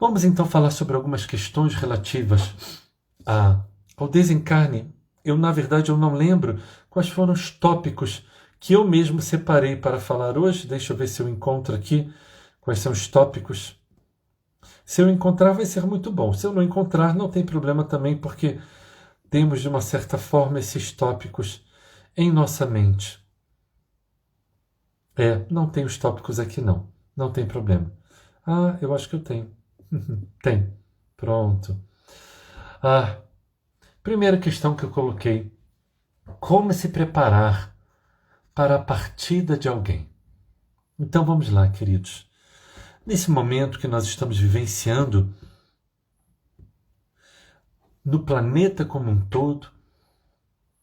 Vamos então falar sobre algumas questões relativas ao desencarne. Na verdade, eu não lembro quais foram os tópicos que eu mesmo separei para falar hoje. Deixa eu ver se eu encontro aqui quais são os tópicos. Se eu encontrar, vai ser muito bom. Se eu não encontrar, não tem problema também, porque temos, de uma certa forma, esses tópicos em nossa mente. Não tem os tópicos aqui, não. Não tem problema. Eu acho que eu tenho. Tem. Pronto. Primeira questão que eu coloquei. Como se preparar para a partida de alguém? Então vamos lá, queridos. Nesse momento que nós estamos vivenciando, no planeta como um todo,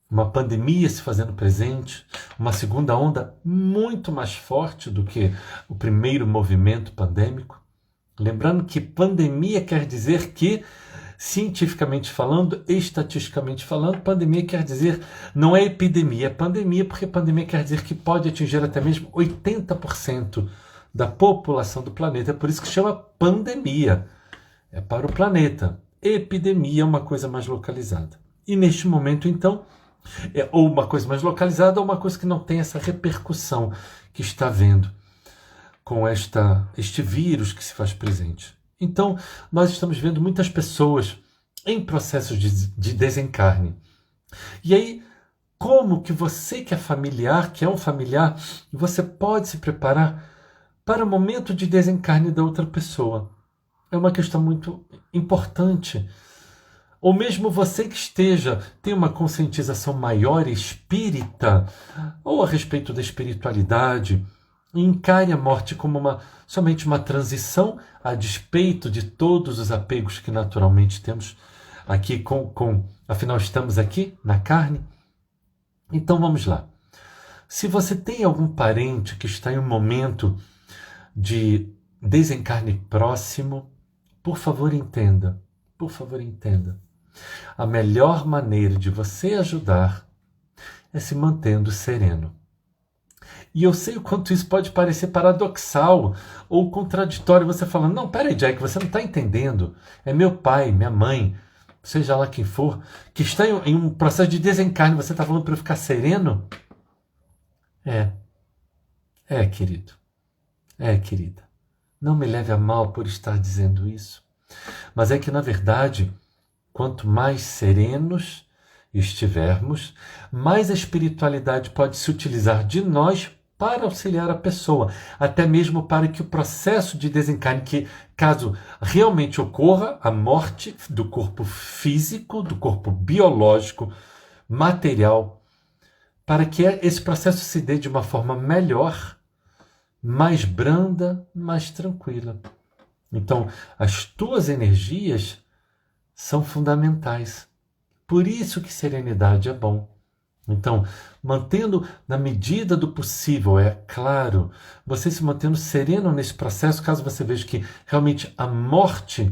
uma pandemia se fazendo presente, uma segunda onda muito mais forte do que o primeiro movimento pandêmico. Lembrando que pandemia quer dizer que, cientificamente falando, estatisticamente falando, pandemia quer dizer, não é epidemia, é pandemia, porque pandemia quer dizer que pode atingir até mesmo 80% da população do planeta. É por isso que chama pandemia. É para o planeta. Epidemia é uma coisa mais localizada. E neste momento, então, é ou uma coisa mais localizada ou uma coisa que não tem essa repercussão que está havendo com este vírus que se faz presente. Então, nós estamos vendo muitas pessoas em processos de desencarne. E aí, como que você que é familiar, que é um familiar, você pode se preparar para o momento de desencarne da outra pessoa? É uma questão muito importante. Ou mesmo você que tem uma conscientização maior espírita, ou a respeito da espiritualidade, e encare a morte como somente uma transição, a despeito de todos os apegos que naturalmente temos aqui afinal estamos aqui na carne. Então vamos lá. Se você tem algum parente que está em um momento de desencarne próximo, por favor entenda. A melhor maneira de você ajudar é se mantendo sereno. E eu sei o quanto isso pode parecer paradoxal ou contraditório. Você falando, não, peraí, Jack, você não está entendendo. É meu pai, minha mãe, seja lá quem for, que está em um processo de desencarne. Você está falando para eu ficar sereno? Querido. Querida. Não me leve a mal por estar dizendo isso. Mas é que, na verdade, quanto mais serenos estivermos, mais a espiritualidade pode se utilizar de nós para auxiliar a pessoa, até mesmo para que o processo de desencarne, que caso realmente ocorra a morte do corpo físico, do corpo biológico, material, para que esse processo se dê de uma forma melhor, mais branda, mais tranquila. Então, as tuas energias são fundamentais. Por isso que serenidade é bom. Então, mantendo na medida do possível, é claro, você se mantendo sereno nesse processo, caso você veja que realmente a morte,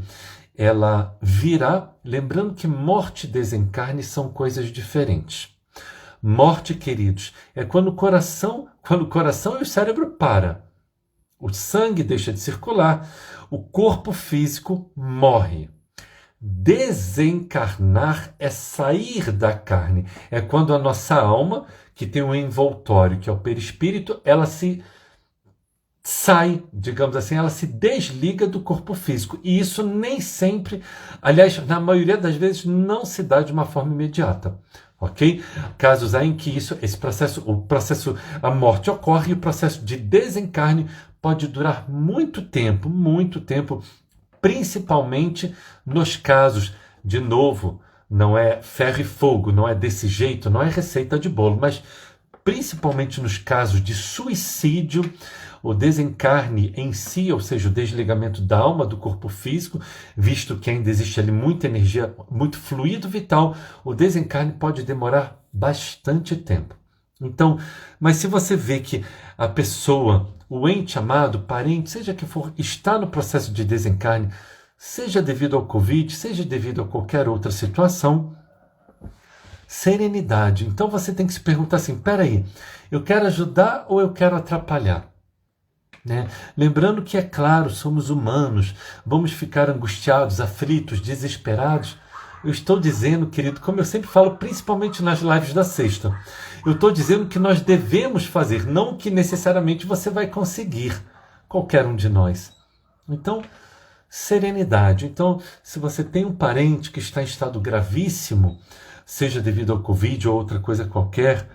ela virá, lembrando que morte e desencarne são coisas diferentes. Morte, queridos, é quando o coração e o cérebro param. O sangue deixa de circular, o corpo físico morre. Desencarnar é sair da carne. É quando a nossa alma, que tem um envoltório, que é o perispírito, ela se sai, digamos assim, ela se desliga do corpo físico. E isso nem sempre, aliás, na maioria das vezes, não se dá de uma forma imediata. Ok? Casos em que a morte ocorre e o processo de desencarne pode durar muito tempo, principalmente nos casos, de novo, não é ferro e fogo, não é desse jeito, não é receita de bolo, mas principalmente nos casos de suicídio, o desencarne em si, ou seja, o desligamento da alma do corpo físico, visto que ainda existe ali muita energia, muito fluido vital, o desencarne pode demorar bastante tempo. Então, mas se você vê que a pessoa, o ente amado, parente, seja que for, está no processo de desencarne, seja devido ao Covid, seja devido a qualquer outra situação, serenidade. Então você tem que se perguntar assim, peraí, eu quero ajudar ou eu quero atrapalhar? né? Lembrando que, é claro, somos humanos, vamos ficar angustiados, aflitos, desesperados. Eu estou dizendo, querido, como eu sempre falo, principalmente nas lives da sexta, eu estou dizendo que nós devemos fazer, não que necessariamente você vai conseguir, qualquer um de nós. Então, serenidade. Então, se você tem um parente que está em estado gravíssimo, seja devido ao Covid ou outra coisa qualquer,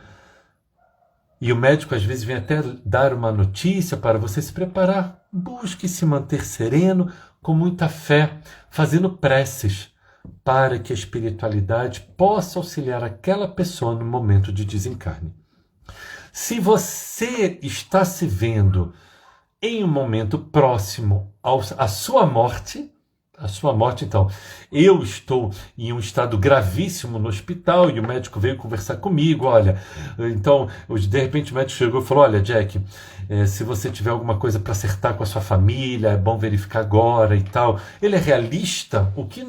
e o médico às vezes vem até dar uma notícia para você se preparar, busque se manter sereno, com muita fé, fazendo preces, para que a espiritualidade possa auxiliar aquela pessoa no momento de desencarne. Se você está se vendo em um momento próximo à sua morte, então, eu estou em um estado gravíssimo no hospital e o médico veio conversar comigo, olha, então, de repente o médico chegou e falou, olha, Jack, se você tiver alguma coisa para acertar com a sua família, é bom verificar agora e tal. Ele é realista, o que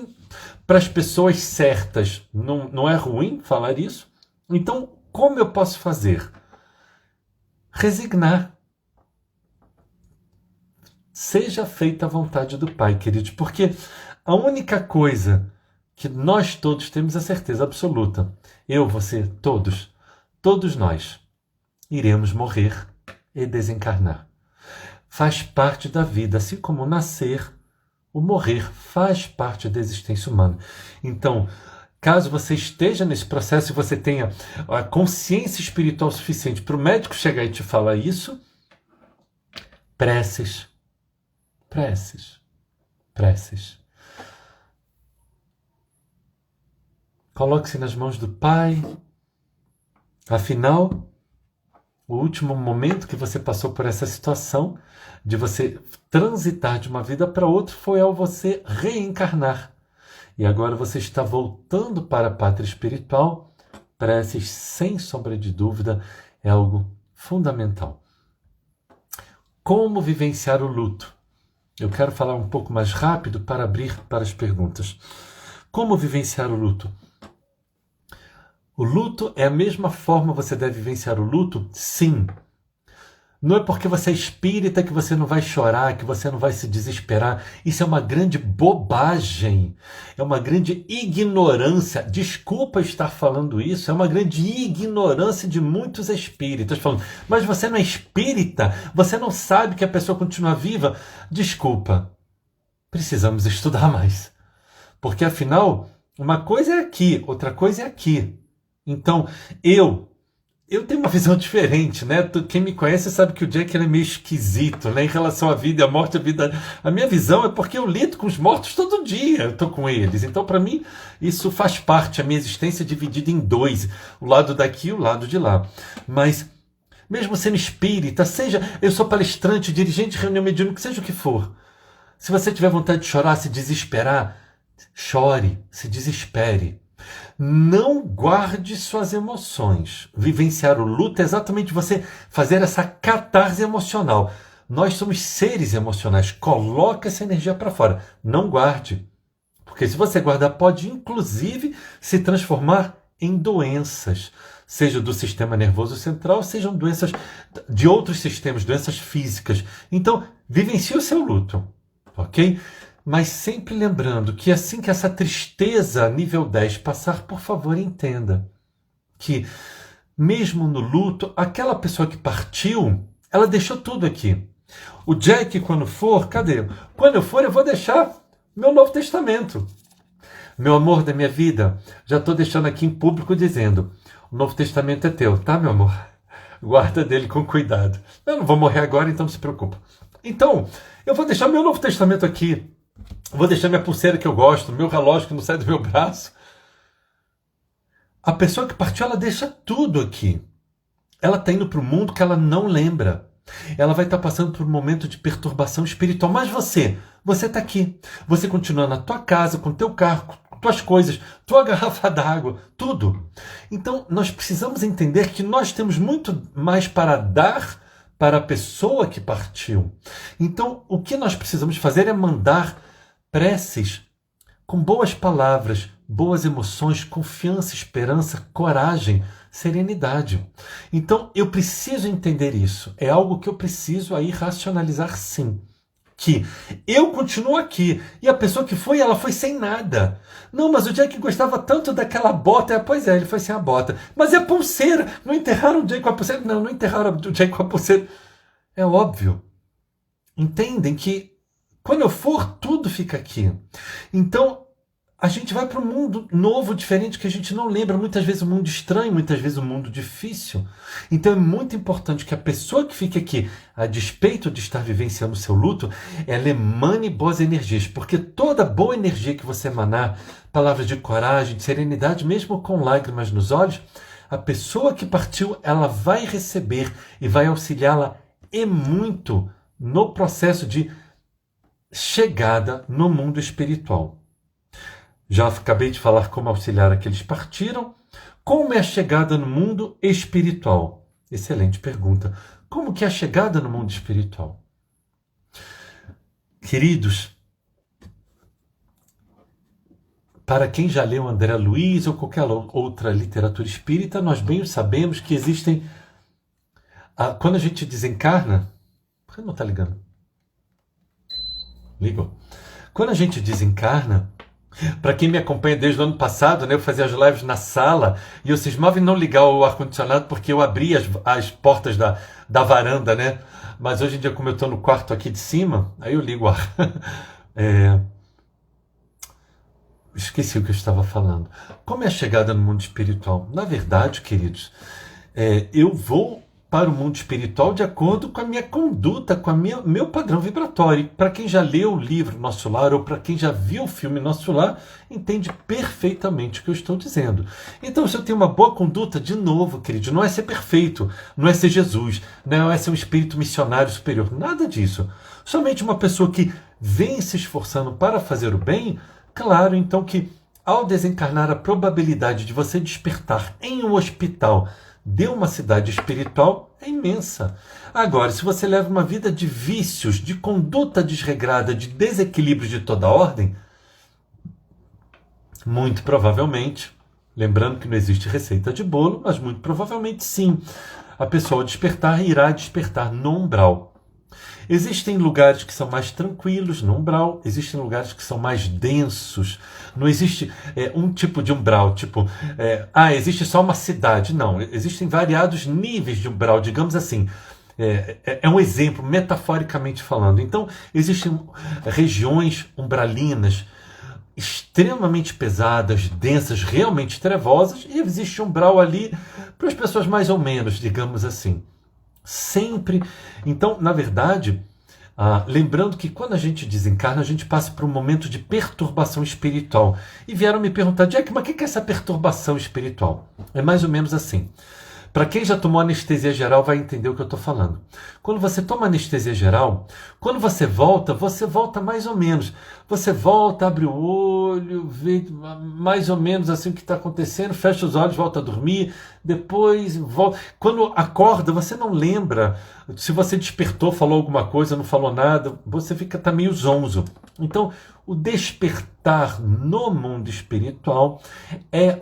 para as pessoas certas não é ruim falar isso. Então, como eu posso fazer? Resignar. Seja feita a vontade do Pai, queridos, porque a única coisa que nós todos temos a certeza absoluta, eu, você, todos nós, iremos morrer e desencarnar. Faz parte da vida, assim como o nascer, o morrer faz parte da existência humana. Então, caso você esteja nesse processo e você tenha a consciência espiritual suficiente para o médico chegar e te falar isso, preces. Coloque-se nas mãos do Pai. Afinal, o último momento que você passou por essa situação de você transitar de uma vida para outra foi ao você reencarnar. E agora você está voltando para a pátria espiritual. Preces, sem sombra de dúvida, é algo fundamental. Como vivenciar o luto? Eu quero falar um pouco mais rápido para abrir para as perguntas. Como vivenciar o luto? O luto é a mesma forma que você deve vivenciar o luto? Sim. Não é porque você é espírita que você não vai chorar, que você não vai se desesperar. Isso é uma grande bobagem. É uma grande ignorância. Desculpa estar falando isso. É uma grande ignorância de muitos espíritas falando, mas você não é espírita? Você não sabe que a pessoa continua viva? Desculpa. Precisamos estudar mais. Porque afinal, uma coisa é aqui, outra coisa é aqui. Então, eu tenho uma visão diferente, né? Quem me conhece sabe que o Jack ele é meio esquisito, né? Em relação à vida e à morte, a minha visão é porque eu lido com os mortos todo dia, eu estou com eles. Então, para mim, isso faz parte, a minha existência é dividida em dois, o lado daqui e o lado de lá. Mas, mesmo sendo espírita, seja, eu sou palestrante, dirigente de reunião mediúnica, seja o que for, se você tiver vontade de chorar, se desesperar, chore, se desespere. Não guarde suas emoções. Vivenciar o luto é exatamente você fazer essa catarse emocional. Nós somos seres emocionais. Coloque essa energia para fora. Não guarde. Porque se você guardar, pode inclusive se transformar em doenças. Seja do sistema nervoso central, sejam doenças de outros sistemas, doenças físicas. Então, vivencie o seu luto. Ok? Mas sempre lembrando que assim que essa tristeza nível 10 passar, por favor, entenda que mesmo no luto, aquela pessoa que partiu, ela deixou tudo aqui. O Jack, quando for, cadê? Quando eu for, eu vou deixar meu Novo Testamento. Meu amor da minha vida, já estou deixando aqui em público dizendo, o Novo Testamento é teu, tá, meu amor? Guarda dele com cuidado. Eu não vou morrer agora, então não se preocupa. Então, eu vou deixar meu Novo Testamento aqui. Vou deixar minha pulseira que eu gosto, meu relógio que não sai do meu braço. A pessoa que partiu, ela deixa tudo aqui. Ela está indo para o mundo que ela não lembra. Ela vai estar passando por um momento de perturbação espiritual. Mas você está aqui. Você continua na tua casa, com teu carro, com tuas coisas, tua garrafa d'água, tudo. Então, nós precisamos entender que nós temos muito mais para dar para a pessoa que partiu. Então, o que nós precisamos fazer é mandar preces com boas palavras, boas emoções, confiança, esperança, coragem, serenidade. Então, eu preciso entender isso. É algo que eu preciso aí racionalizar, sim. Que eu continuo aqui e a pessoa que foi, ela foi sem nada. Não, mas o Jack gostava tanto daquela bota. Pois é, ele foi sem a bota. Mas é a pulseira. Não enterraram o Jack com a pulseira? Não, não enterraram o Jack com a pulseira. É óbvio. Entendem que quando eu for, tudo fica aqui. Então, a gente vai para um mundo novo, diferente, que a gente não lembra. Muitas vezes um mundo estranho, muitas vezes um mundo difícil. Então é muito importante que a pessoa que fique aqui, a despeito de estar vivenciando o seu luto, ela emane boas energias. Porque toda boa energia que você emanar, palavras de coragem, de serenidade, mesmo com lágrimas nos olhos, a pessoa que partiu, ela vai receber e vai auxiliá-la e muito no processo de chegada no mundo espiritual. Já acabei de falar como auxiliar aqueles que partiram. Como é a chegada no mundo espiritual? Excelente pergunta. Como que é a chegada no mundo espiritual? Queridos, para quem já leu André Luiz ou qualquer outra literatura espírita, nós bem sabemos que existem... Quando a gente desencarna... Por que não está ligando? Ligou. Quando a gente desencarna... Para quem me acompanha desde o ano passado, né, eu fazia as lives na sala e eu cismava em não ligar o ar-condicionado porque eu abria as portas da varanda, né? Mas hoje em dia, como eu estou no quarto aqui de cima, aí eu ligo o ar. Esqueci o que eu estava falando. Como é a chegada no mundo espiritual? Na verdade, queridos, eu vou para o mundo espiritual de acordo com a minha conduta, com meu padrão vibratório. Para quem já leu o livro Nosso Lar ou para quem já viu o filme Nosso Lar, entende perfeitamente o que eu estou dizendo. Então, se eu tenho uma boa conduta, de novo, querido, não é ser perfeito, não é ser Jesus, não é ser um espírito missionário superior, nada disso. Somente uma pessoa que vem se esforçando para fazer o bem, claro, então que ao desencarnar a probabilidade de você despertar em um hospital de uma cidade espiritual é imensa. Agora, se você leva uma vida de vícios, de conduta desregrada, de desequilíbrios de toda ordem, muito provavelmente, lembrando que não existe receita de bolo, mas muito provavelmente sim, a pessoa ao despertar irá despertar no umbral. Existem lugares que são mais tranquilos no umbral, existem lugares que são mais densos. Não existe um tipo de umbral, tipo, existe só uma cidade. Não, existem variados níveis de umbral, digamos assim. É um exemplo, metaforicamente falando. Então, existem regiões umbralinas extremamente pesadas, densas, realmente trevosas, e existe um umbral ali para as pessoas mais ou menos, digamos assim. Sempre. Então, na verdade, lembrando que quando a gente desencarna, a gente passa por um momento de perturbação espiritual. E vieram me perguntar, Jack, mas o que é essa perturbação espiritual? É mais ou menos assim. Para quem já tomou anestesia geral vai entender o que eu estou falando. Quando você toma anestesia geral, quando você volta mais ou menos. Você volta, abre o olho, vê mais ou menos assim o que está acontecendo, fecha os olhos, volta a dormir, depois volta. Quando acorda, você não lembra se você despertou, falou alguma coisa, não falou nada, você tá meio zonzo. Então, o despertar no mundo espiritual é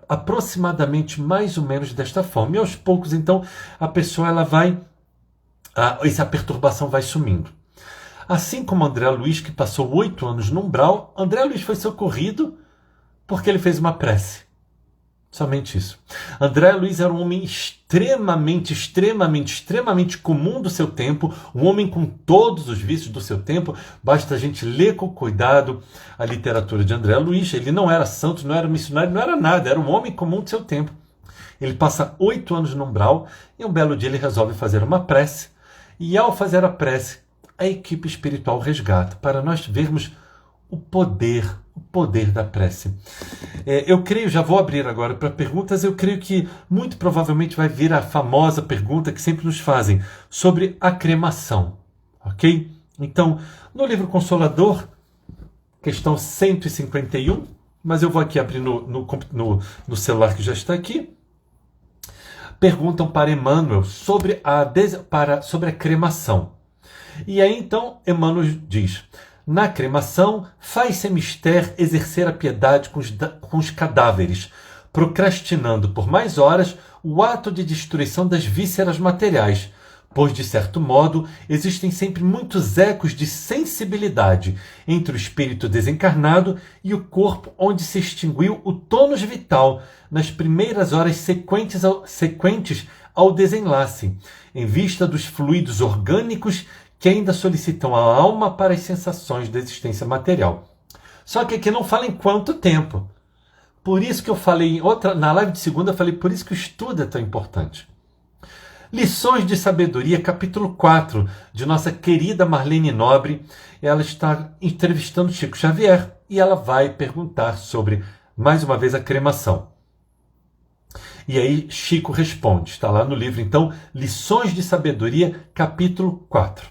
aproximadamente mais ou menos desta forma. E aos poucos, então, a pessoa ela vai... essa perturbação vai sumindo. Assim como André Luiz, que passou 8 anos no umbral, André Luiz foi socorrido porque ele fez uma prece. Somente isso. André Luiz era um homem extremamente comum do seu tempo, um homem com todos os vícios do seu tempo. Basta a gente ler com cuidado a literatura de André Luiz. Ele não era santo, não era missionário, não era nada, era um homem comum do seu tempo. Ele passa 8 anos no umbral e um belo dia ele resolve fazer uma prece. E ao fazer a prece, a equipe espiritual resgata, para nós vermos o poder da prece. Eu creio, já vou abrir agora para perguntas, eu creio que muito provavelmente vai vir a famosa pergunta que sempre nos fazem, sobre a cremação, ok? Então, no livro Consolador, questão 151, mas eu vou aqui abrir no celular que já está aqui, perguntam para Emmanuel sobre a cremação. E aí então Emmanuel diz: na cremação faz-se mister exercer a piedade com os cadáveres, procrastinando por mais horas o ato de destruição das vísceras materiais, pois, de certo modo, existem sempre muitos ecos de sensibilidade entre o espírito desencarnado e o corpo onde se extinguiu o tônus vital nas primeiras horas sequentes ao desenlace, em vista dos fluidos orgânicos que ainda solicitam a alma para as sensações da existência material. Só que aqui não fala em quanto tempo. Por isso que eu falei na live de segunda, eu falei por isso que o estudo é tão importante. Lições de Sabedoria, capítulo 4, de nossa querida Marlene Nobre. Ela está entrevistando Chico Xavier e ela vai perguntar sobre, mais uma vez, a cremação. E aí Chico responde, está lá no livro, então, Lições de Sabedoria, capítulo 4.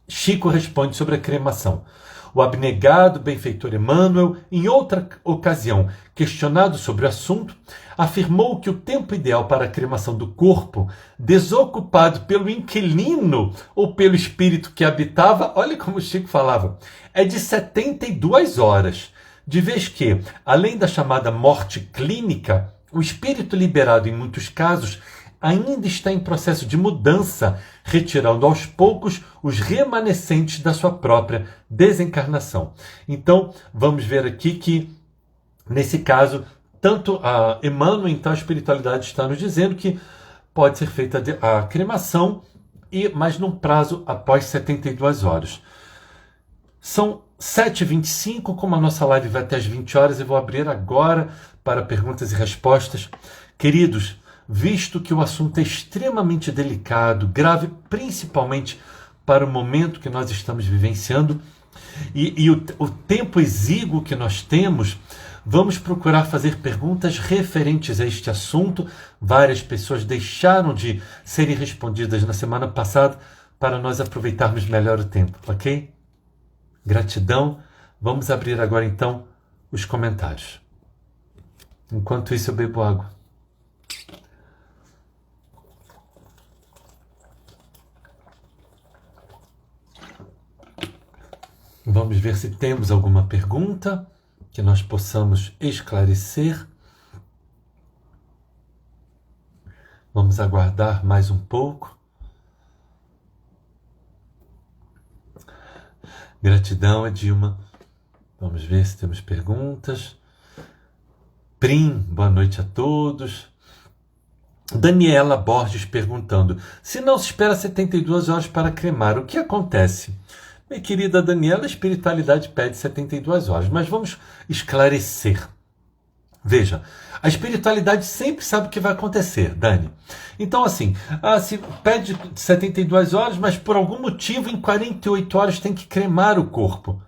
Chico responde sobre a cremação. O abnegado benfeitor Emmanuel, em outra ocasião, questionado sobre o assunto, afirmou que o tempo ideal para a cremação do corpo, desocupado pelo inquilino ou pelo espírito que habitava, olha como o Chico falava, é de 72 horas, de vez que, além da chamada morte clínica, o espírito liberado em muitos casos ainda está em processo de mudança, retirando aos poucos os remanescentes da sua própria desencarnação. Então, vamos ver aqui que, nesse caso, tanto a Emmanuel, então a espiritualidade está nos dizendo que pode ser feita a cremação, mas num prazo após 72 horas. São 7h25, como a nossa live vai até as 20 horas, eu vou abrir agora para perguntas e respostas. Queridos, visto que o assunto é extremamente delicado, grave principalmente para o momento que nós estamos vivenciando e o tempo exíguo que nós temos, vamos procurar fazer perguntas referentes a este assunto. Várias pessoas deixaram de serem respondidas na semana passada para nós aproveitarmos melhor o tempo, ok? Gratidão. Vamos abrir agora então os comentários. Enquanto isso eu bebo água. Vamos ver se temos alguma pergunta que nós possamos esclarecer. Vamos aguardar mais um pouco. Gratidão, Edilma. Vamos ver se temos perguntas. Prim, boa noite a todos. Daniela Borges perguntando: se não se espera 72 horas para cremar, o que acontece? Minha querida Daniela, a espiritualidade pede 72 horas, mas vamos esclarecer. Veja, a espiritualidade sempre sabe o que vai acontecer, Dani. Então, assim, se pede 72 horas, mas por algum motivo em 48 horas tem que cremar o corpo.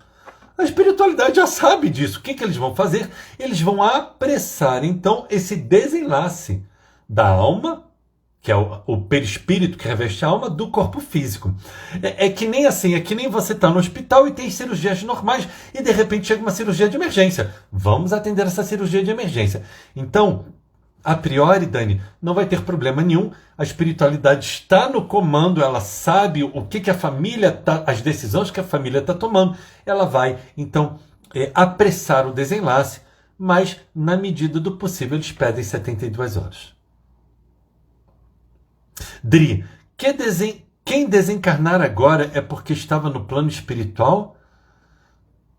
A espiritualidade já sabe disso. O que eles vão fazer? Eles vão apressar, então, esse desenlace da alma, que é o perispírito que reveste a alma, do corpo físico. É que nem assim, é que nem você está no hospital e tem cirurgias normais e de repente chega uma cirurgia de emergência. Vamos atender essa cirurgia de emergência. Então, a priori, Dani, não vai ter problema nenhum. A espiritualidade está no comando, ela sabe o que a família as decisões que a família está tomando. Ela vai, então, apressar o desenlace, mas na medida do possível eles pedem 72 horas. Dri, quem desencarnar agora é porque estava no plano espiritual?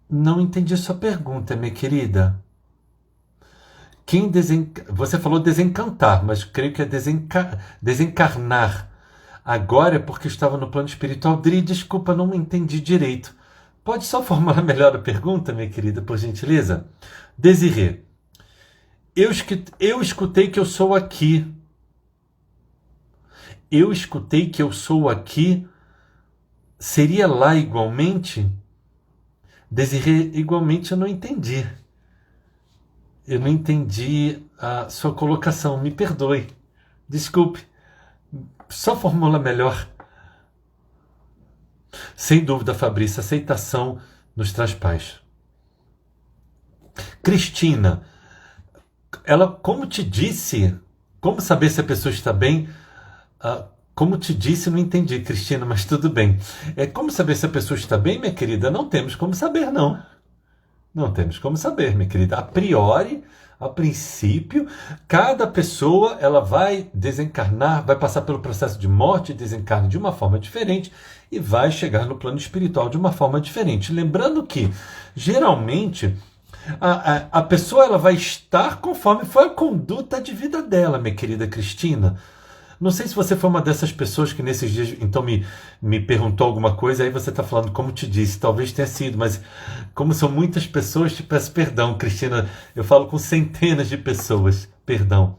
Não entendi sua pergunta, minha querida. Você falou desencantar, mas creio que é desencarnar. Agora é porque estava no plano espiritual. Dri, desculpa, não entendi direito. Pode só formular melhor a pergunta, minha querida, por gentileza? Desirê, eu escutei que eu sou aqui. Eu escutei que eu sou aqui, seria lá igualmente? Desirê, igualmente eu não entendi. Eu não entendi a sua colocação, me perdoe. Desculpe, só formula melhor. Sem dúvida, Fabrício, aceitação nos traz paz. Cristina, ela, como te disse, como saber se a pessoa está bem? Como te disse, não entendi, Cristina, mas tudo bem. Como saber se a pessoa está bem, minha querida? Não temos como saber, não. Não temos como saber, minha querida. A priori, a princípio, cada pessoa ela vai desencarnar, vai passar pelo processo de morte e desencarne de uma forma diferente e vai chegar no plano espiritual de uma forma diferente. Lembrando que, geralmente, a pessoa ela vai estar conforme foi a conduta de vida dela, minha querida Cristina. Não sei se você foi uma dessas pessoas que nesses dias então me perguntou alguma coisa, aí você está falando como te disse, talvez tenha sido, mas como são muitas pessoas, te peço perdão, Cristina, eu falo com centenas de pessoas, perdão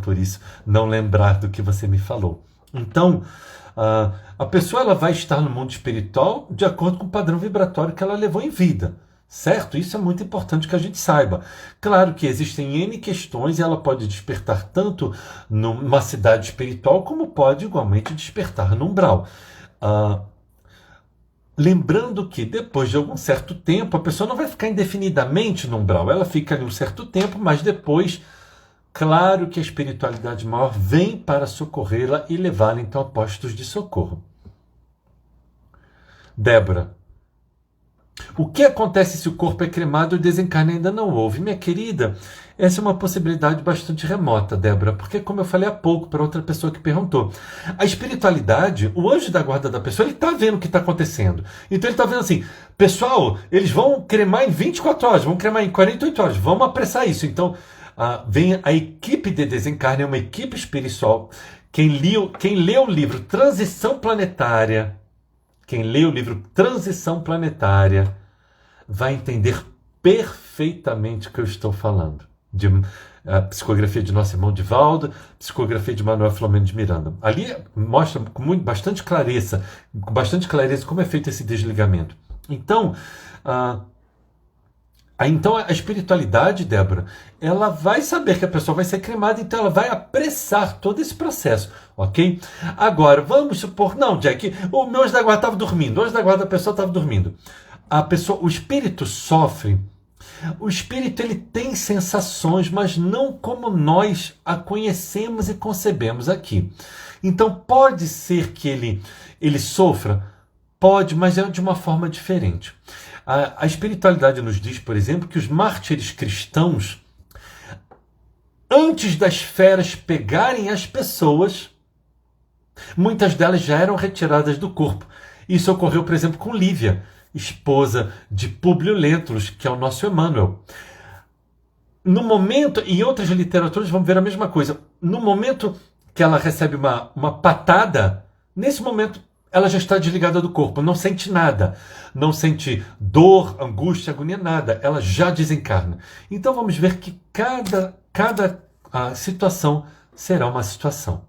por isso, não lembrar do que você me falou. Então, a pessoa ela vai estar no mundo espiritual de acordo com o padrão vibratório que ela levou em vida. Certo? Isso é muito importante que a gente saiba. Claro que existem N questões e ela pode despertar tanto numa cidade espiritual como pode igualmente despertar no umbral. Lembrando que depois de algum certo tempo, a pessoa não vai ficar indefinidamente no umbral. Ela fica ali um certo tempo, mas depois, claro que a espiritualidade maior vem para socorrê-la e levá-la então a postos de socorro. Débora. O que acontece se o corpo é cremado e o desencarne ainda não houve? Minha querida, essa é uma possibilidade bastante remota, Débora, porque como eu falei há pouco para outra pessoa que perguntou, a espiritualidade, o anjo da guarda da pessoa, ele está vendo o que está acontecendo. Então ele está vendo assim, pessoal, eles vão cremar em 24 horas, vão cremar em 48 horas, vamos apressar isso. Então vem a equipe de desencarne, é uma equipe espiritual. Quem leu o livro Transição Planetária, quem lê o livro Transição Planetária vai entender perfeitamente o que eu estou falando. De psicografia de nosso irmão Divaldo, psicografia de Manuel Filomeno de Miranda. Ali mostra com bastante clareza como é feito esse desligamento. Então, então a espiritualidade, Débora, ela vai saber que a pessoa vai ser cremada, então ela vai apressar todo esse processo, ok? Agora, vamos supor, não, Jack, o meu anjo da guarda estava dormindo, o anjo da guarda da pessoa estava dormindo. O espírito sofre, o espírito ele tem sensações, mas não como nós a conhecemos e concebemos aqui. Então pode ser que ele sofra, pode, mas é de uma forma diferente. A espiritualidade nos diz, por exemplo, que os mártires cristãos, antes das feras pegarem as pessoas, muitas delas já eram retiradas do corpo. Isso ocorreu, por exemplo, com Lívia, esposa de Públio Lentulus, que é o nosso Emmanuel. No momento, em outras literaturas vamos ver a mesma coisa. No momento que ela recebe uma patada, nesse momento ela já está desligada do corpo, não sente nada, não sente dor, angústia, agonia, nada, ela já desencarna. Então vamos ver que cada situação será uma situação.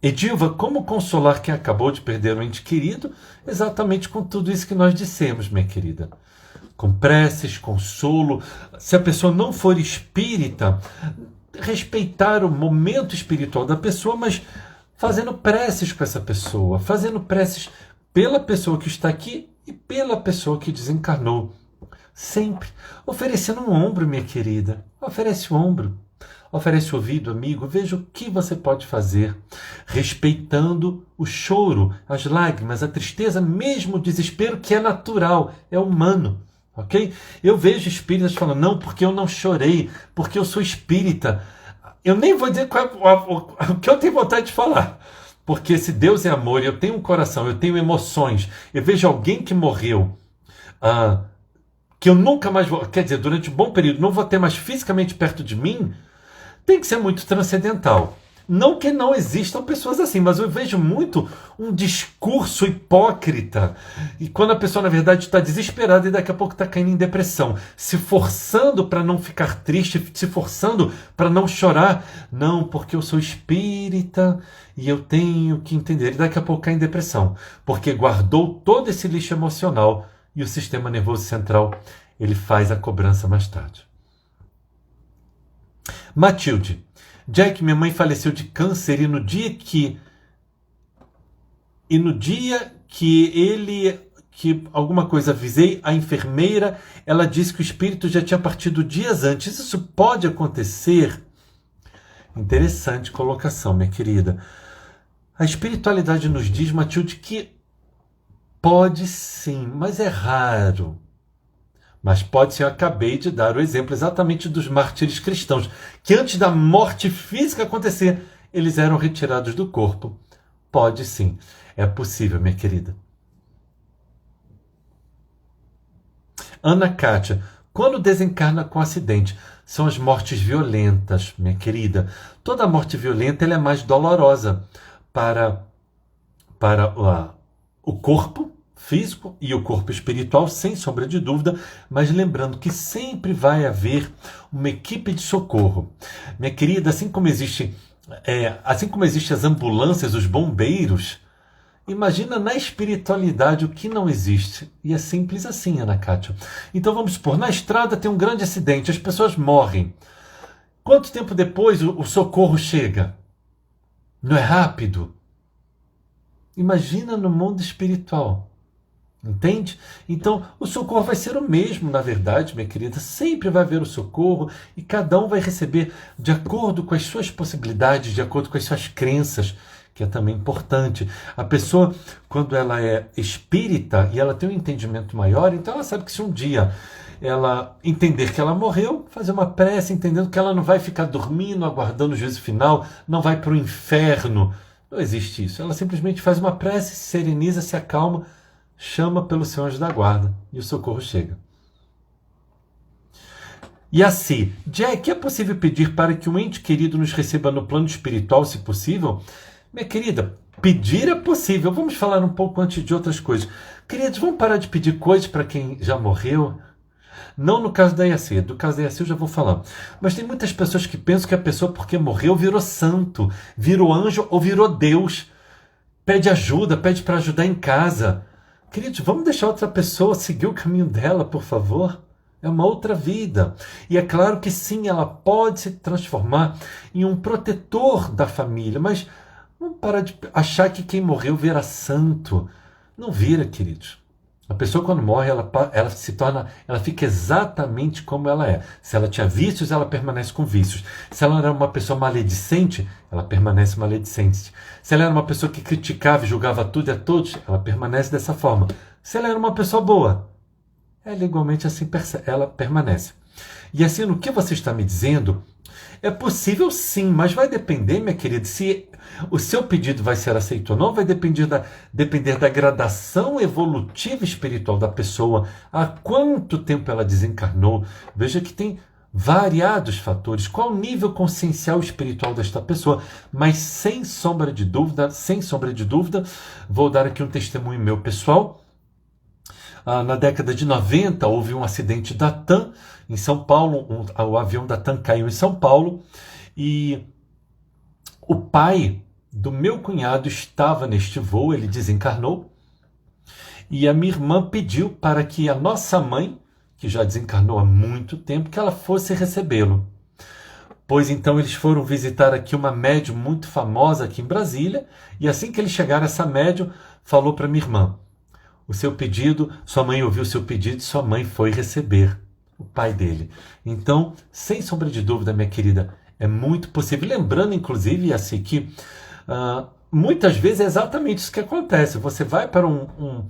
Edilva, como consolar quem acabou de perder um ente querido? Exatamente com tudo isso que nós dissemos, minha querida. Com preces, consolo. Se a pessoa não for espírita, respeitar o momento espiritual da pessoa, mas fazendo preces com essa pessoa, fazendo preces pela pessoa que está aqui e pela pessoa que desencarnou. Sempre oferecendo um ombro, minha querida. Oferece o ombro. Oferece o ouvido, amigo. Veja o que você pode fazer. Respeitando o choro, as lágrimas, a tristeza, mesmo o desespero, que é natural, é humano. Ok? Eu vejo espíritas falando, não, porque eu não chorei, porque eu sou espírita. Eu nem vou dizer o que eu tenho vontade de falar. Porque se Deus é amor, eu tenho um coração, eu tenho emoções, eu vejo alguém que morreu, que eu nunca mais vou, quer dizer, durante um bom período, não vou ter mais fisicamente perto de mim, tem que ser muito transcendental. Não que não existam pessoas assim, mas eu vejo muito um discurso hipócrita. E quando a pessoa, na verdade, está desesperada e daqui a pouco está caindo em depressão, se forçando para não ficar triste, se forçando para não chorar. Não, porque eu sou espírita e eu tenho que entender. E daqui a pouco cai em depressão, porque guardou todo esse lixo emocional e o sistema nervoso central, ele faz a cobrança mais tarde. Matilde. Jack, minha mãe faleceu de câncer e no dia que alguma coisa avisei a enfermeira, ela disse que o espírito já tinha partido dias antes. Isso pode acontecer? Interessante colocação, minha querida. A espiritualidade nos diz, Matilde, que Pode sim, mas é raro. Mas pode ser, eu acabei de dar o exemplo exatamente dos mártires cristãos, que antes da morte física acontecer, eles eram retirados do corpo. Pode sim, é possível, minha querida. Ana Kátia, quando desencarna com acidente, são as mortes violentas, minha querida. Toda morte violenta ela é mais dolorosa para o corpo físico e o corpo espiritual, sem sombra de dúvida, mas lembrando que sempre vai haver uma equipe de socorro. Minha querida, assim como existem as ambulâncias, os bombeiros, imagina na espiritualidade o que não existe. E é simples assim, Ana Kátia. Então vamos supor, na estrada tem um grande acidente, as pessoas morrem. Quanto tempo depois o socorro chega? Não é rápido? Imagina no mundo espiritual. Entende? Então, o socorro vai ser o mesmo, na verdade, minha querida. Sempre vai haver o socorro e cada um vai receber de acordo com as suas possibilidades, de acordo com as suas crenças, que é também importante. A pessoa, quando ela é espírita e ela tem um entendimento maior, então ela sabe que se um dia ela entender que ela morreu, fazer uma prece, entendendo que ela não vai ficar dormindo, aguardando o juízo final, não vai para o inferno. Não existe isso. Ela simplesmente faz uma prece, se sereniza, se acalma, chama pelo seu anjo da guarda e o socorro chega. E assim, Jack, é possível pedir para que um ente querido nos receba no plano espiritual, se possível? Minha querida, pedir é possível. Vamos falar um pouco antes de outras coisas. Queridos, vamos parar de pedir coisas para quem já morreu? Não no caso da IAC. Do caso da IAC eu já vou falar. Mas tem muitas pessoas que pensam que a pessoa, porque morreu, virou santo, virou anjo ou virou Deus. Pede ajuda, pede para ajudar em casa. Queridos, vamos deixar outra pessoa seguir o caminho dela, por favor? É uma outra vida. E é claro que sim, ela pode se transformar em um protetor da família, mas vamos parar de achar que quem morreu vira santo. Não vira, queridos. A pessoa quando morre, ela fica exatamente como ela é. Se ela tinha vícios, ela permanece com vícios. Se ela era uma pessoa maledicente, ela permanece maledicente. Se ela era uma pessoa que criticava e julgava tudo e a todos, ela permanece dessa forma. Se ela era uma pessoa boa, ela igualmente assim ela permanece. E assim, no que você está me dizendo, é possível sim, mas vai depender, minha querida, se o seu pedido vai ser aceito ou não, vai depender da gradação evolutiva espiritual da pessoa, há quanto tempo ela desencarnou. Veja que tem variados fatores, qual o nível consciencial espiritual desta pessoa, mas sem sombra de dúvida, vou dar aqui um testemunho meu pessoal. Na década de 90, houve um acidente da TAM em São Paulo, o avião da TAM caiu em São Paulo, e o pai do meu cunhado estava neste voo, ele desencarnou, e a minha irmã pediu para que a nossa mãe, que já desencarnou há muito tempo, que ela fosse recebê-lo. Pois então eles foram visitar aqui uma médium muito famosa aqui em Brasília, e assim que eles chegaram, essa médium falou para minha irmã: o seu pedido, sua mãe ouviu o seu pedido e sua mãe foi receber o pai dele. Então, sem sombra de dúvida, minha querida, é muito possível. Lembrando, inclusive, assim, que muitas vezes é exatamente isso que acontece. Você vai para um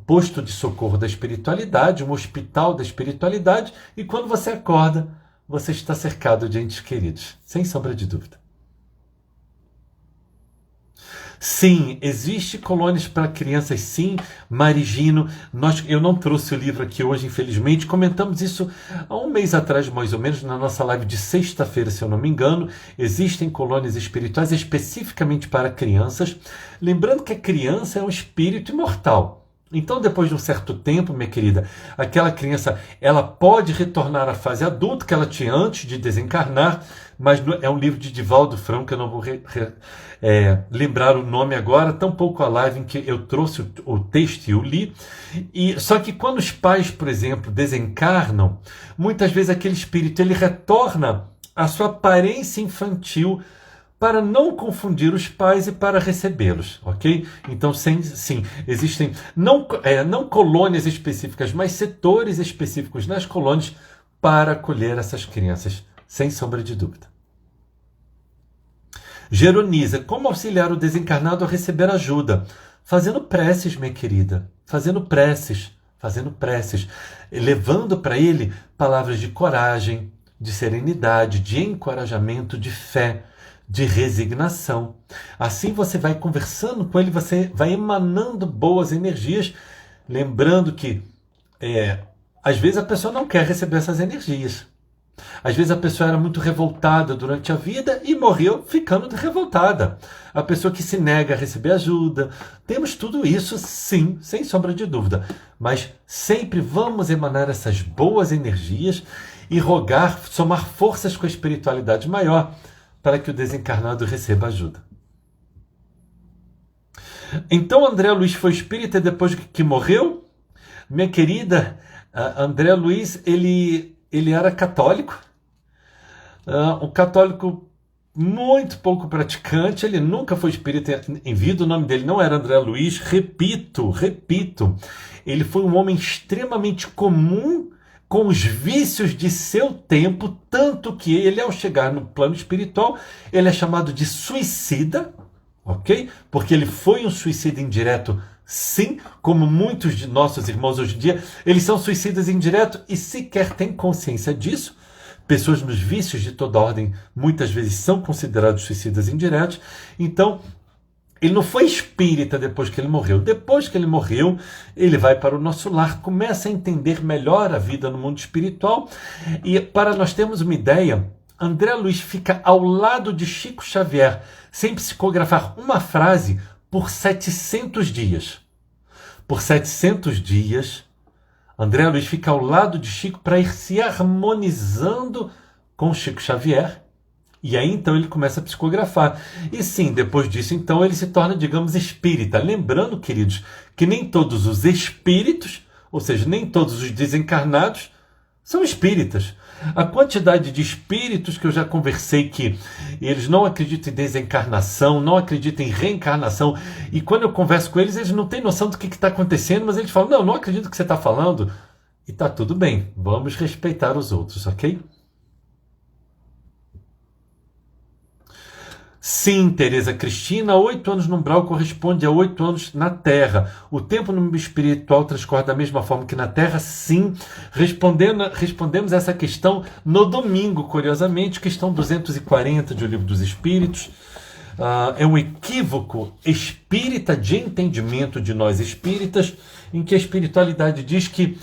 posto de socorro da espiritualidade, um hospital da espiritualidade, e quando você acorda, você está cercado de entes queridos. Sem sombra de dúvida. Sim, existe colônias para crianças, sim, Marigino. Eu não trouxe o livro aqui hoje, infelizmente. Comentamos isso há um mês atrás, mais ou menos, na nossa live de sexta-feira, se eu não me engano. Existem colônias espirituais especificamente para crianças. Lembrando que a criança é um espírito imortal. Então, depois de um certo tempo, minha querida, aquela criança, ela pode retornar à fase adulta que ela tinha antes de desencarnar, mas é um livro de Divaldo Franco, que eu não vou lembrar o nome agora, tampouco a live em que eu trouxe o texto e o li. Só que quando os pais, por exemplo, desencarnam, muitas vezes aquele espírito ele retorna à sua aparência infantil, para não confundir os pais e para recebê-los, ok? Então, sim, existem não colônias específicas, mas setores específicos nas colônias para acolher essas crianças, sem sombra de dúvida. Geroniza, como auxiliar o desencarnado a receber ajuda? Fazendo preces, minha querida, fazendo preces, levando para ele palavras de coragem, de serenidade, de encorajamento, de fé, de resignação. Assim você vai conversando com ele, você vai emanando boas energias, lembrando que às vezes a pessoa não quer receber essas energias. Às vezes a pessoa era muito revoltada durante a vida e morreu ficando revoltada. A pessoa que se nega a receber ajuda. Temos tudo isso, sim, sem sombra de dúvida. Mas sempre vamos emanar essas boas energias e rogar, somar forças com a espiritualidade maior para que o desencarnado receba ajuda. Então André Luiz foi espírita depois que morreu? Minha querida, André Luiz, ele era católico, um católico muito pouco praticante, ele nunca foi espírita em vida, o nome dele não era André Luiz, repito, ele foi um homem extremamente comum, com os vícios de seu tempo, tanto que ele, ao chegar no plano espiritual, ele é chamado de suicida, ok? Porque ele foi um suicida indireto, sim, como muitos de nossos irmãos hoje em dia, eles são suicidas indiretos e sequer têm consciência disso. Pessoas nos vícios de toda ordem muitas vezes são considerados suicidas indiretos. Então, ele não foi espírita depois que ele morreu. Depois que ele morreu, ele vai para o nosso lar, começa a entender melhor a vida no mundo espiritual. E para nós termos uma ideia, André Luiz fica ao lado de Chico Xavier, sem psicografar uma frase, por 700 dias. Por 700 dias, André Luiz fica ao lado de Chico para ir se harmonizando com Chico Xavier. E aí, então, ele começa a psicografar. E sim, depois disso, então, ele se torna, digamos, espírita. Lembrando, queridos, que nem todos os espíritos, ou seja, nem todos os desencarnados, são espíritas. A quantidade de espíritos que eu já conversei que eles não acreditam em desencarnação, não acreditam em reencarnação, e quando eu converso com eles, eles não têm noção do que está acontecendo, mas eles falam, não acredito no que você está falando, e está tudo bem, vamos respeitar os outros, ok? Sim, Tereza Cristina, 8 anos no umbral corresponde a 8 anos na Terra. O tempo no mundo espiritual transcorre da mesma forma que na Terra? Sim. Respondemos essa questão no domingo, curiosamente, questão 240 de O Livro dos Espíritos. É um equívoco espírita de entendimento de nós espíritas, em que a espiritualidade diz que...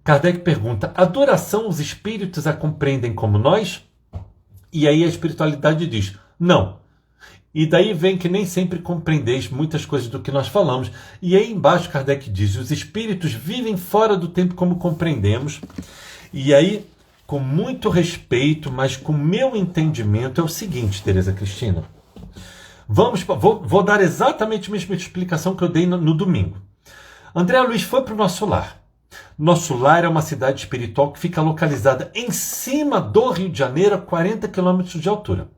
Kardec pergunta, a duração os espíritos a compreendem como nós? E aí a espiritualidade diz, não. E daí vem que nem sempre compreendeis muitas coisas do que nós falamos. E aí embaixo Kardec diz, os espíritos vivem fora do tempo como compreendemos. E aí, com muito respeito, mas com meu entendimento, é o seguinte, Tereza Cristina. Vou dar exatamente a mesma explicação que eu dei no domingo. André Luiz foi para o nosso lar. Nosso lar é uma cidade espiritual que fica localizada em cima do Rio de Janeiro, a 40 quilômetros de altura.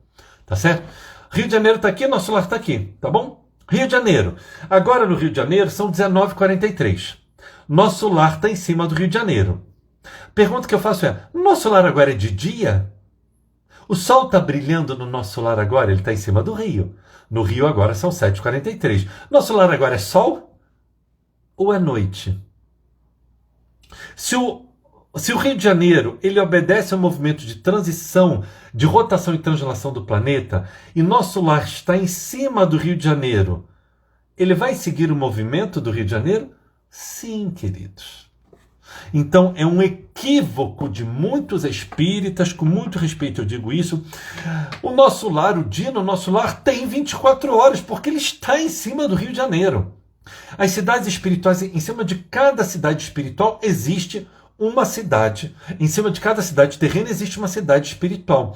Tá certo? Rio de Janeiro está aqui, nosso lar está aqui, tá bom? Rio de Janeiro. Agora no Rio de Janeiro são 19h43. Nosso lar está em cima do Rio de Janeiro. Pergunta que eu faço é, nosso lar agora é de dia? O sol está brilhando no nosso lar agora, ele está em cima do rio. No rio agora são 7h43. Nosso lar agora é sol ou é noite? Se o Rio de Janeiro ele obedece ao movimento de transição, de rotação e translação do planeta, e nosso lar está em cima do Rio de Janeiro, ele vai seguir o movimento do Rio de Janeiro? Sim, queridos. Então é um equívoco de muitos espíritas, com muito respeito eu digo isso, o nosso lar, o dia no nosso lar tem 24 horas, porque ele está em cima do Rio de Janeiro. As cidades espirituais, em cima de cada cidade espiritual existe uma cidade. Em cima de cada cidade terrena existe uma cidade espiritual.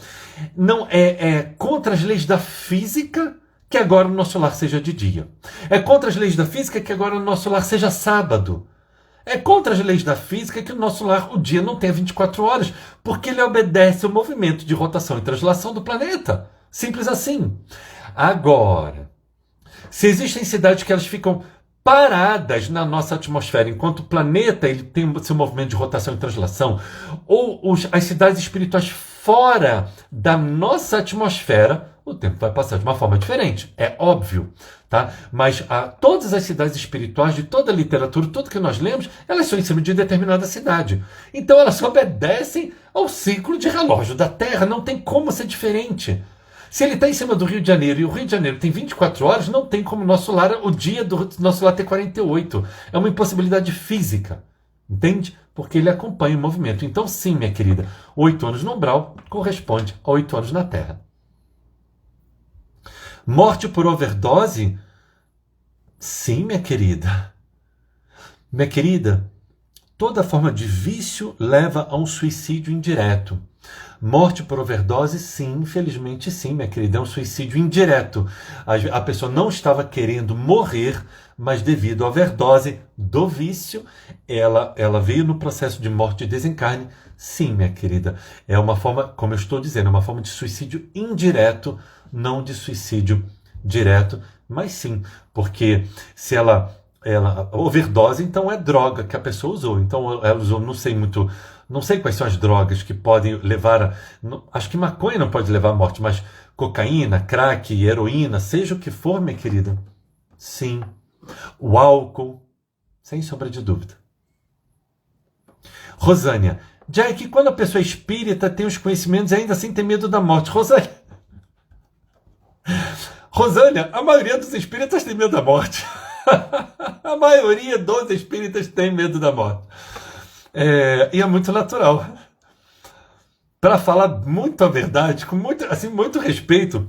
Não é contra as leis da física que agora o nosso lar seja de dia. É contra as leis da física que agora o nosso lar seja sábado. É contra as leis da física que o nosso lar, o dia não tenha 24 horas, porque ele obedece ao movimento de rotação e translação do planeta. Simples assim. Agora, se existem cidades que elas ficam paradas na nossa atmosfera, enquanto o planeta ele tem o seu movimento de rotação e translação, ou as cidades espirituais fora da nossa atmosfera, o tempo vai passar de uma forma diferente, é óbvio, tá? Mas todas as cidades espirituais, de toda a literatura, tudo que nós lemos, elas são em cima de determinada cidade. Então elas obedecem ao ciclo de relógio da Terra, não tem como ser diferente. Se ele está em cima do Rio de Janeiro e o Rio de Janeiro tem 24 horas, não tem como o dia do nosso lar ter 48. É uma impossibilidade física, entende? Porque ele acompanha o movimento. Então sim, minha querida, 8 anos no umbral corresponde a 8 anos na Terra. Morte por overdose? Sim, minha querida. Minha querida, toda forma de vício leva a um suicídio indireto. Morte por overdose, sim, infelizmente sim, minha querida, é um suicídio indireto. A pessoa não estava querendo morrer, mas devido à overdose do vício, ela veio no processo de morte e desencarne. Sim, minha querida, é uma forma, como eu estou dizendo, é uma forma de suicídio indireto, não de suicídio direto, mas sim, porque se ela overdose, então é droga que a pessoa usou. Então ela usou, não sei quais são as drogas que podem levar acho que maconha não pode levar à morte, mas cocaína, crack, heroína, seja o que for, minha querida. Sim. O álcool, sem sombra de dúvida. Rosânia, Jack, quando a pessoa é espírita, tem os conhecimentos e ainda assim tem medo da morte. Rosânia, a maioria dos espíritas tem medo da morte. A maioria dos espíritas tem medo da morte. E é muito natural. Para falar muito a verdade, com muito respeito,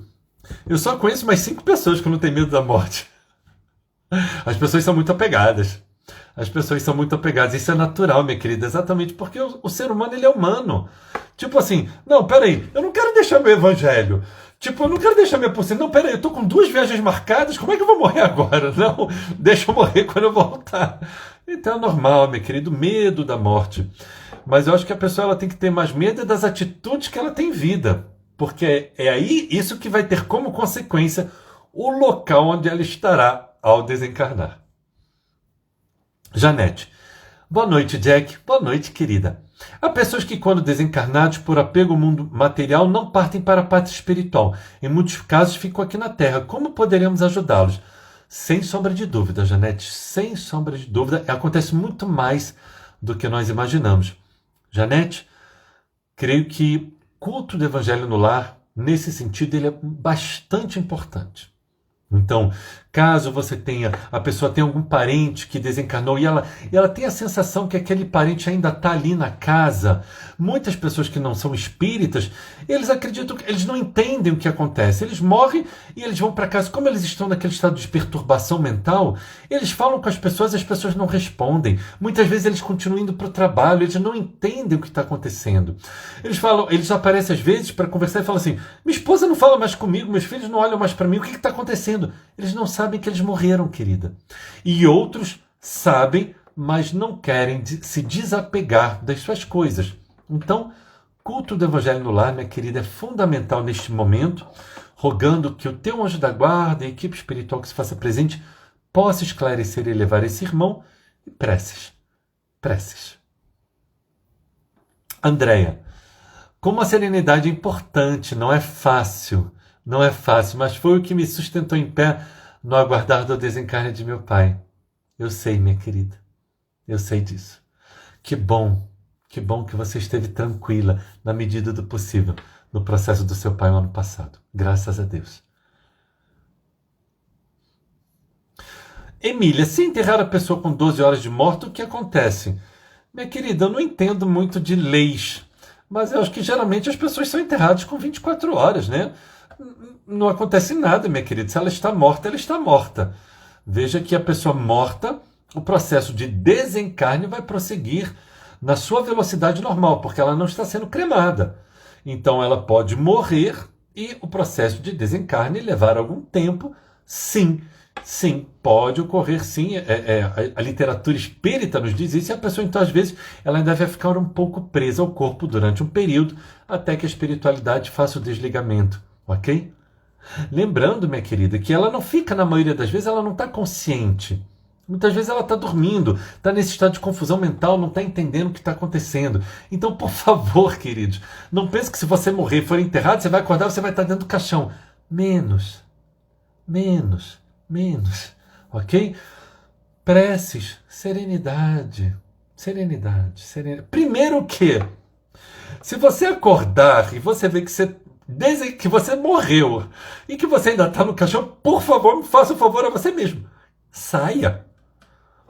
eu só conheço mais 5 pessoas que não têm medo da morte. As pessoas são muito apegadas. As pessoas são muito apegadas. Isso é natural, minha querida, exatamente porque o ser humano, ele é humano. Tipo assim, não, peraí, eu não quero deixar meu evangelho. Tipo, eu não quero deixar minha porcentagem. Não, peraí, eu tô com 2 viagens marcadas, como é que eu vou morrer agora? Não, deixa eu morrer quando eu voltar. Então é normal, meu querido, medo da morte. Mas eu acho que a pessoa ela tem que ter mais medo das atitudes que ela tem em vida. Porque é aí isso que vai ter como consequência o local onde ela estará ao desencarnar. Janete. Boa noite, Jack. Boa noite, querida. Há pessoas que, quando desencarnados por apego ao mundo material, não partem para a pátria espiritual. Em muitos casos, ficam aqui na Terra. Como poderemos ajudá-los? Sem sombra de dúvida, Janete. Sem sombra de dúvida. Acontece muito mais do que nós imaginamos. Janete, creio que culto do Evangelho no lar, nesse sentido, ele é bastante importante. Então, caso você a pessoa tenha algum parente que desencarnou e ela tem a sensação que aquele parente ainda está ali na casa, muitas pessoas que não são espíritas, eles acreditam que eles não entendem o que acontece. Eles morrem e eles vão para casa. Como eles estão naquele estado de perturbação mental, eles falam com as pessoas e as pessoas não respondem. Muitas vezes eles continuam indo para o trabalho, eles não entendem o que está acontecendo. Eles aparecem às vezes para conversar e falam assim: minha esposa não fala mais comigo, meus filhos não olham mais para mim, o que está acontecendo? Eles não sabem que eles morreram, querida. E outros sabem, mas não querem se desapegar das suas coisas. Então, culto do Evangelho no lar, minha querida, é fundamental neste momento, rogando que o teu anjo da guarda e a equipe espiritual que se faça presente possa esclarecer e levar esse irmão. E preces. Preces. Andréia, como a serenidade é importante, não é fácil. Não é fácil, mas foi o que me sustentou em pé no aguardar do desencarne de meu pai. Eu sei, minha querida. Eu sei disso. Que bom que você esteve tranquila, na medida do possível, no processo do seu pai no ano passado. Graças a Deus. Emília, se enterrar a pessoa com 12 horas de morte, o que acontece? Minha querida, eu não entendo muito de leis, mas eu acho que geralmente as pessoas são enterradas com 24 horas, né? Não acontece nada, minha querida. Se ela está morta, ela está morta. Veja que a pessoa morta, o processo de desencarne vai prosseguir na sua velocidade normal, porque ela não está sendo cremada. Então ela pode morrer e o processo de desencarne levar algum tempo. Sim, pode ocorrer, sim. A literatura espírita nos diz isso, e a pessoa, então, às vezes, ela ainda vai ficar um pouco presa ao corpo durante um período, até que a espiritualidade faça o desligamento. Ok? Lembrando, minha querida, que ela não fica, na maioria das vezes, ela não está consciente. Muitas vezes ela está dormindo, está nesse estado de confusão mental, não está entendendo o que está acontecendo. Então, por favor, queridos, não pense que se você morrer e for enterrado, você vai acordar, você vai estar dentro do caixão. menos, menos, menos, ok? Preces, serenidade, serenidade, serenidade. Primeiro que, se você acordar e você vê que você, desde que você morreu e que você ainda está no caixão, por favor, me faça um favor a você mesmo. Saia.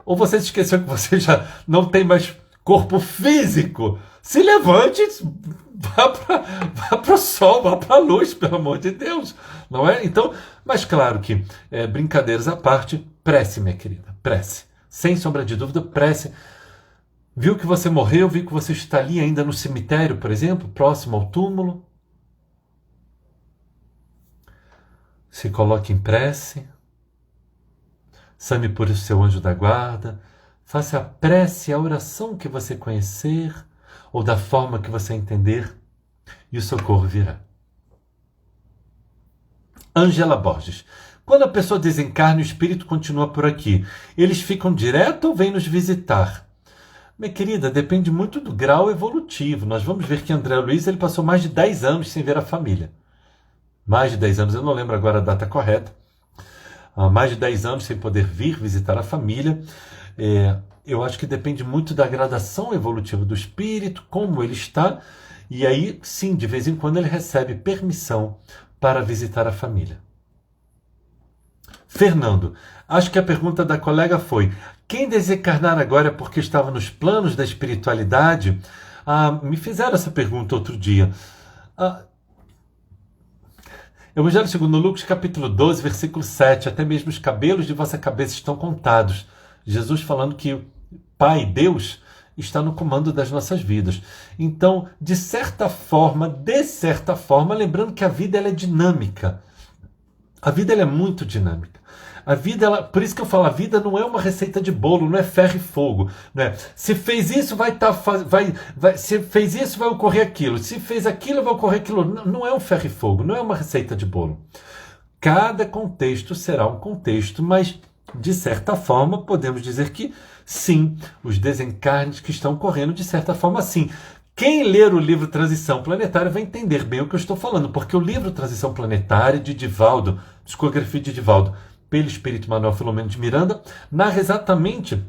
Ou você se esqueceu que você já não tem mais corpo físico? Se levante, vá para o sol, vá para a luz, pelo amor de Deus. Não é? Então, mas claro que, brincadeiras à parte, prece, minha querida, prece. Sem sombra de dúvida, prece. Viu que você morreu, viu que você está ali ainda no cemitério, por exemplo, próximo ao túmulo? Se coloque em prece. Chame por o seu anjo da guarda. Faça a prece, a oração que você conhecer, ou da forma que você entender, e o socorro virá. Ângela Borges. Quando a pessoa desencarna, o espírito continua por aqui. Eles ficam direto ou vêm nos visitar? Minha querida, depende muito do grau evolutivo. Nós vamos ver que André Luiz ele passou mais de 10 anos sem ver a família. Mais de 10 anos, eu não lembro agora a data correta. Mais de 10 anos sem poder vir visitar a família. Eu acho que depende muito da gradação evolutiva do espírito, como ele está. E aí, sim, de vez em quando ele recebe permissão para visitar a família. Fernando, acho que a pergunta da colega foi: quem desencarnar agora é porque estava nos planos da espiritualidade? Me fizeram essa pergunta outro dia. Evangelho segundo Lucas, capítulo 12, versículo 7. Até mesmo os cabelos de vossa cabeça estão contados. Jesus falando que o Pai, Deus, está no comando das nossas vidas. Então, de certa forma, lembrando que a vida ela é dinâmica. A vida ela é muito dinâmica. A vida, por isso que eu falo, a vida não é uma receita de bolo, não é ferro e fogo. Não é? Se fez isso, se fez isso, vai ocorrer aquilo. Se fez aquilo, vai ocorrer aquilo. Não é um ferro e fogo, não é uma receita de bolo. Cada contexto será um contexto, mas, de certa forma, podemos dizer que, sim, os desencarnes que estão ocorrendo, de certa forma, sim. Quem ler o livro Transição Planetária vai entender bem o que eu estou falando, porque o livro Transição Planetária, de Divaldo, psicografia de Divaldo, pelo espírito Manuel Filomeno de Miranda, narra exatamente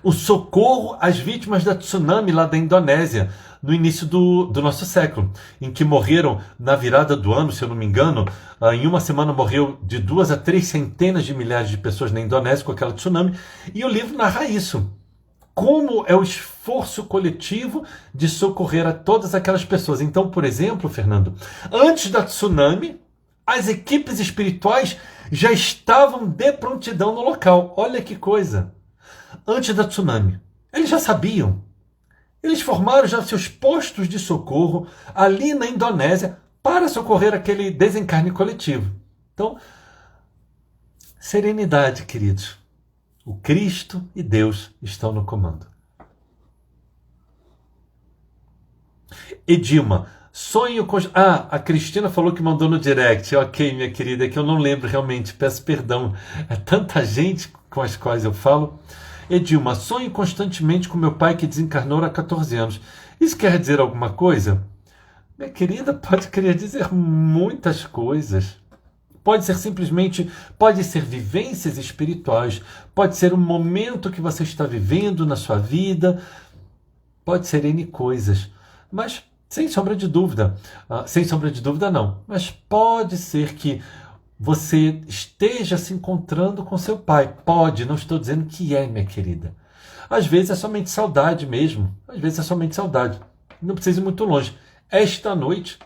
o socorro às vítimas da tsunami lá da Indonésia, no início do nosso século, em que morreram na virada do ano, se eu não me engano, em uma semana morreu de 2 a 3 centenas de milhares de pessoas na Indonésia com aquela tsunami, e o livro narra isso. Como é o esforço coletivo de socorrer a todas aquelas pessoas. Então, por exemplo, Fernando, antes da tsunami, as equipes espirituais já estavam de prontidão no local. Olha que coisa! Antes da tsunami, eles já sabiam. Eles formaram já seus postos de socorro ali na Indonésia para socorrer aquele desencarne coletivo. Então, serenidade, queridos. O Cristo e Deus estão no comando. Edilma, sonho com... a Cristina falou que mandou no direct. Ok, minha querida, é que eu não lembro realmente, peço perdão. É tanta gente com as quais eu falo. Edilma, sonho constantemente com meu pai que desencarnou há 14 anos. Isso quer dizer alguma coisa? Minha querida, pode querer dizer muitas coisas. Pode ser simplesmente, pode ser vivências espirituais, pode ser um momento que você está vivendo na sua vida, pode ser N coisas, mas sem sombra de dúvida não, mas pode ser que você esteja se encontrando com seu pai, pode, não estou dizendo que é, minha querida. Às vezes é somente saudade mesmo, não precisa ir muito longe. Esta noite,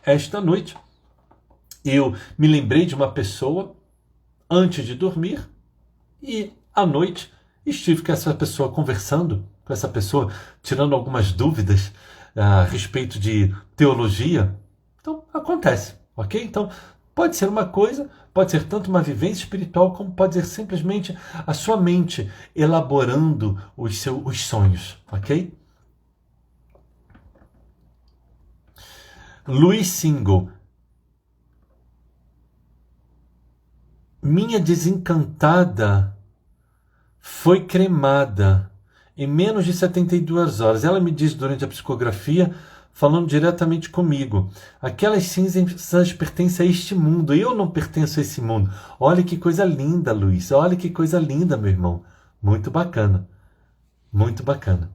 eu me lembrei de uma pessoa antes de dormir e à noite estive com essa pessoa conversando, com essa pessoa tirando algumas dúvidas a respeito de teologia. Então, acontece, ok? Então, pode ser uma coisa, pode ser tanto uma vivência espiritual, como pode ser simplesmente a sua mente elaborando os sonhos, ok? Luiz Single. Minha desencantada foi cremada em menos de 72 horas. Ela me diz durante a psicografia, falando diretamente comigo. Aquelas cinzas pertencem a este mundo, eu não pertenço a esse mundo. Olha que coisa linda, Luiz, olha que coisa linda, meu irmão. Muito bacana, muito bacana.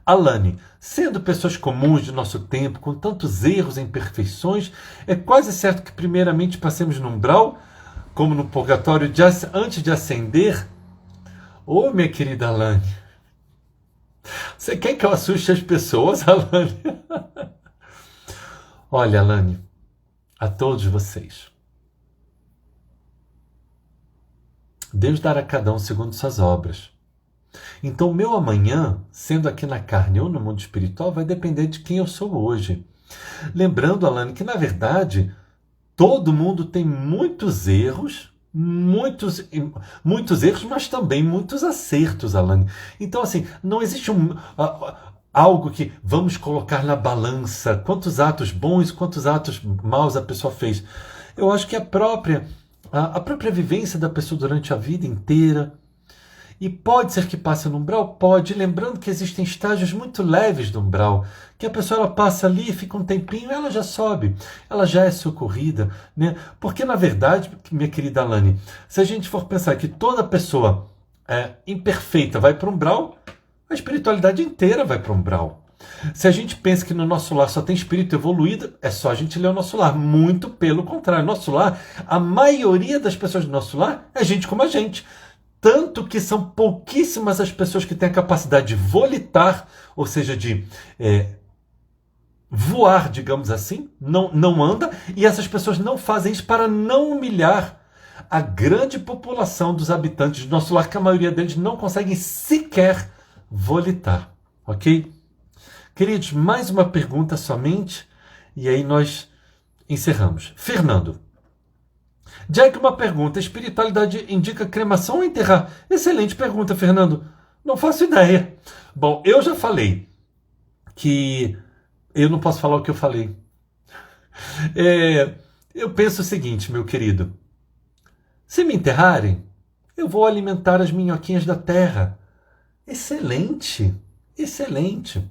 Alane, sendo pessoas comuns de nosso tempo, com tantos erros e imperfeições, é quase certo que primeiramente passemos no umbral, como no purgatório, antes de ascender? Ô, minha querida Alane, você quer que eu assuste as pessoas, Alane? Olha, Alane, a todos vocês, Deus dará a cada um segundo suas obras. Então, o meu amanhã, sendo aqui na carne ou no mundo espiritual, vai depender de quem eu sou hoje. Lembrando, Alane, que na verdade, todo mundo tem muitos erros, muitos erros, mas também muitos acertos, Alane. Então, assim, não existe algo que vamos colocar na balança quantos atos bons, quantos atos maus a pessoa fez. Eu acho que a própria vivência da pessoa durante a vida inteira. E pode ser que passe no umbral? Pode. Lembrando que existem estágios muito leves do umbral, que a pessoa ela passa ali, fica um tempinho, ela já sobe, ela já é socorrida, né? Porque, na verdade, minha querida Alane, se a gente for pensar que toda pessoa imperfeita vai para o umbral, a espiritualidade inteira vai para o umbral. Se a gente pensa que no nosso lar só tem espírito evoluído, é só a gente ler o nosso lar. Muito pelo contrário. Nosso lar, a maioria das pessoas do nosso lar é gente como a gente. Tanto que são pouquíssimas as pessoas que têm a capacidade de volitar, ou seja, de voar, digamos assim, não anda, e essas pessoas não fazem isso para não humilhar a grande população dos habitantes do nosso lar, que a maioria deles não conseguem sequer volitar, ok? Queridos, mais uma pergunta somente, e aí nós encerramos. Fernando. Jack, uma pergunta. Espiritualidade indica cremação ou enterrar? Excelente pergunta, Fernando. Não faço ideia. Bom, eu já falei que eu não posso falar o que eu falei. Eu penso o seguinte, meu querido. Se me enterrarem, eu vou alimentar as minhoquinhas da terra. Excelente, excelente.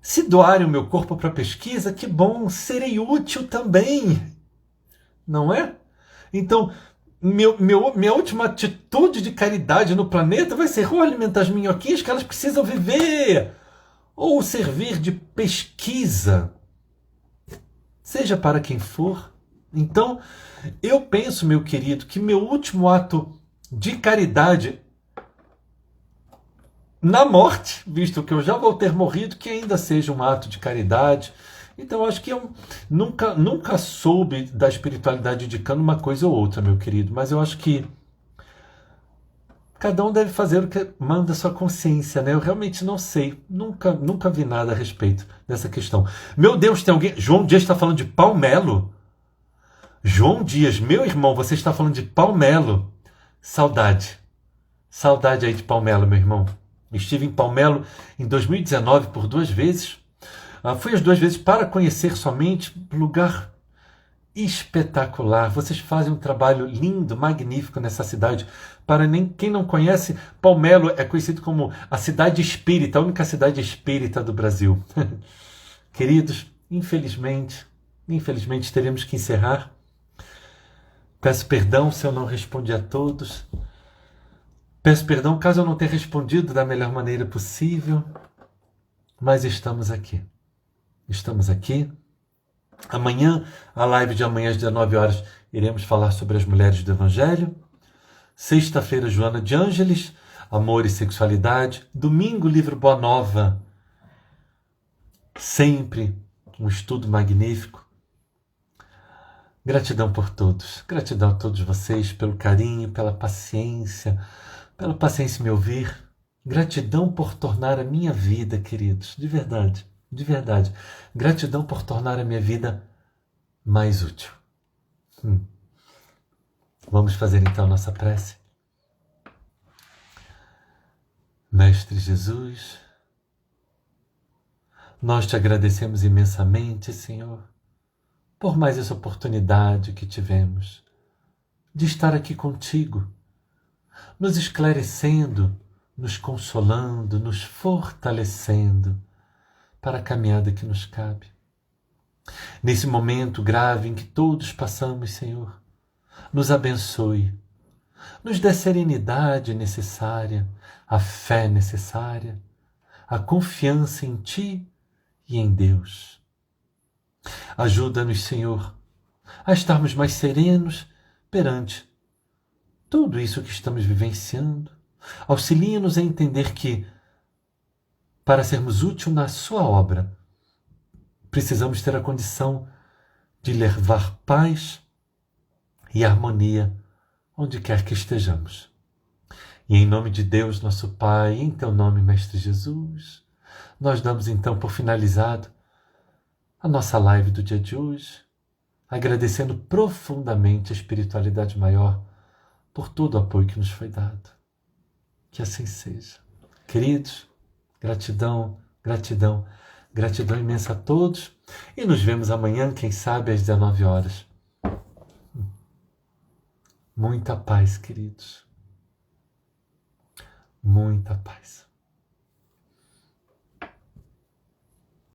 Se doarem o meu corpo para pesquisa, que bom, serei útil também. Não é? Então, minha última atitude de caridade no planeta vai ser ou alimentar as minhoquinhas que elas precisam viver, ou servir de pesquisa, seja para quem for. Então, eu penso, meu querido, que meu último ato de caridade na morte, visto que eu já vou ter morrido, que ainda seja um ato de caridade. Então, eu acho que eu nunca soube da espiritualidade indicando uma coisa ou outra, meu querido, mas eu acho que cada um deve fazer o que manda a sua consciência, né? Eu realmente não sei, nunca vi nada a respeito dessa questão. Meu Deus, tem alguém... João Dias está falando de Palmelo? João Dias, meu irmão, você está falando de Palmelo. Saudade. Saudade aí de Palmelo, meu irmão. Estive em Palmelo em 2019 por 2 vezes. Fui as 2 vezes para conhecer somente, lugar espetacular. Vocês fazem um trabalho lindo, magnífico nessa cidade. Para quem não conhece, Palmelo é conhecido como a cidade espírita, a única cidade espírita do Brasil. Queridos, infelizmente teremos que encerrar. Peço perdão se eu não respondi a todos. Peço perdão caso eu não tenha respondido da melhor maneira possível. Mas estamos aqui. Estamos aqui. Amanhã, a live de amanhã às 19 horas, iremos falar sobre as mulheres do Evangelho. Sexta-feira, Joana de Ângeles, Amor e Sexualidade. Domingo, livro Boa Nova. Sempre um estudo magnífico. Gratidão por todos. Gratidão a todos vocês pelo carinho, pela paciência em me ouvir. Gratidão por tornar a minha vida, queridos, de verdade. De verdade. Gratidão por tornar a minha vida mais útil. Vamos fazer então nossa prece. Mestre Jesus, nós te agradecemos imensamente, Senhor, por mais essa oportunidade que tivemos de estar aqui contigo, nos esclarecendo nos consolando, nos fortalecendo para a caminhada que nos cabe. Nesse momento grave em que todos passamos, Senhor, nos abençoe, nos dê a serenidade necessária, a fé necessária, a confiança em Ti e em Deus. Ajuda-nos, Senhor, a estarmos mais serenos perante tudo isso que estamos vivenciando. Auxilia-nos a entender que, para sermos úteis na Sua obra, precisamos ter a condição de levar paz e harmonia onde quer que estejamos. E em nome de Deus, nosso Pai, em Teu nome, Mestre Jesus, nós damos então por finalizado a nossa live do dia de hoje, agradecendo profundamente a espiritualidade maior por todo o apoio que nos foi dado. Que assim seja. Queridos, gratidão, gratidão, gratidão imensa a todos e nos vemos amanhã, quem sabe, às 19 horas. Muita paz, queridos. Muita paz.